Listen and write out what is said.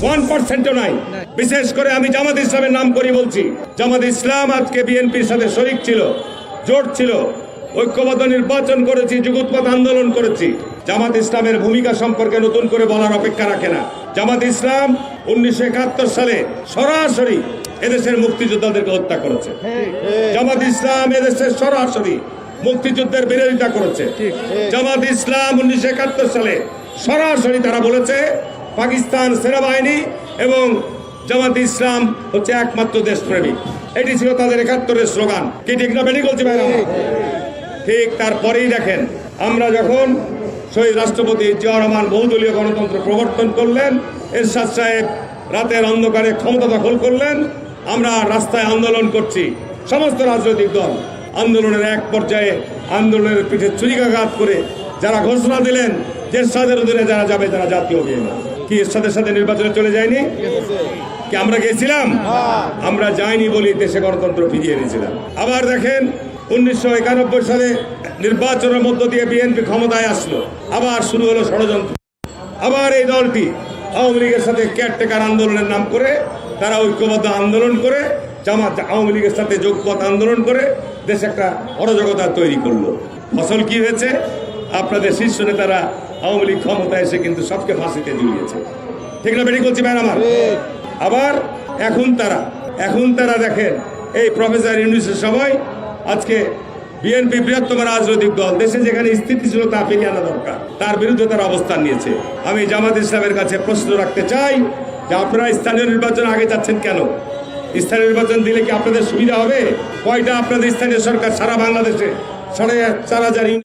1%ও নাই। বিশেষ করে আমি জামাত ইসলামের নাম করে বলছি, জামাত ইসলাম আজকে বিএনপির সাথে শরিক ছিল, জোট ছিল, ঐক্যবদ্ধ নির্বাচন করেছি, যুগপৎ আন্দোলন করেছি। জামাত ইসলামের ভূমিকা সম্পর্কে নতুন করে বলার অপেক্ষা রাখে না। জামাত ইসলাম 1971 সালে সরাসরি এদেশের মুক্তিযোদ্ধাদেরকে হত্যা করেছে। জামাত ইসলাম এদেশের সরাসরি মুক্তিযুদ্ধের বিরোধিতা করেছে। জামাত ইসলাম 1971 সালে সরাসরি তারা বলেছে পাকিস্তান সেনাবাহিনী এবং জামাত ইসলাম হচ্ছে একমাত্র দেশপ্রেমিক। এটি ছিল তাদের 71-এর স্লোগান। কি ঠিক না বেটি বলছি ভাইরা? ঠিক তারপরেই দেখেন, আমরা যখন শহীদ রাষ্ট্রপতি জিয়াউর রহমান বহুদলীয় গণতন্ত্র প্রবর্তন করলেন, এরশাদ সাহেব রাতের অন্ধকারে ক্ষমতা দখল করলেন, আমরা রাস্তায় আন্দোলন করছি। সমস্ত রাজনৈতিক দল আন্দোলনের এক পর্যায়ে আন্দোলনের পিঠে ছুরিকাঘাত করে যারা ঘোষণা দিলেন যে এরশাদের অধীনে যারা যাবে তারা জাতীয় বিএনপি, কি এরশাদের সাথে নির্বাচনে চলে যায়নি? কি আমরা গেছিলাম? আমরা যাইনি বলি দেশে গণতন্ত্র ফিরিয়ে এনেছিলাম। আবার দেখেন 1991 সালে নির্বাচনের মধ্য দিয়ে বিএনপি ক্ষমতায় আসলো, আবার শুরু হলো ষড়যন্ত্র। আবার এই দলটি আওয়ামী লীগের সাথে কেয়ারটেকার আন্দোলনের নাম করে তারা ঐক্যবদ্ধ আন্দোলন করে জামাত আওয়ামী লীগের সাথে যোগপথ আন্দোলন করে দেশে একটা অরাজকতা তৈরি করলো। ফসল কি হয়েছে? আপনাদের শীর্ষ নেতারা আওয়ামী লীগ ক্ষমতায় এসে কিন্তু সবকে ফাঁসিতে ঝুলিয়েছে। ঠিক না বেটি বলছি ভাই আমার? আবার এখন তারা দেখেন এই প্রফেসর ইউনূসের সময় আজকে বিএনপি বৃহত্তম রাজনৈতিক দল, দেশে যেখানে স্থিতিশীলতা ফিরিয়ে আনা দরকার তার বিরুদ্ধে তারা অবস্থান নিয়েছে। আমি জামাত ইসলামের কাছে প্রশ্ন রাখতে চাই যে আপনারা স্থানীয় নির্বাচন আগে যাচ্ছেন কেন? স্থানীয় নির্বাচন দিলে কি আপনাদের সুবিধা হবে? কয়টা আপনাদের স্থানীয় সরকার সারা বাংলাদেশে 4,500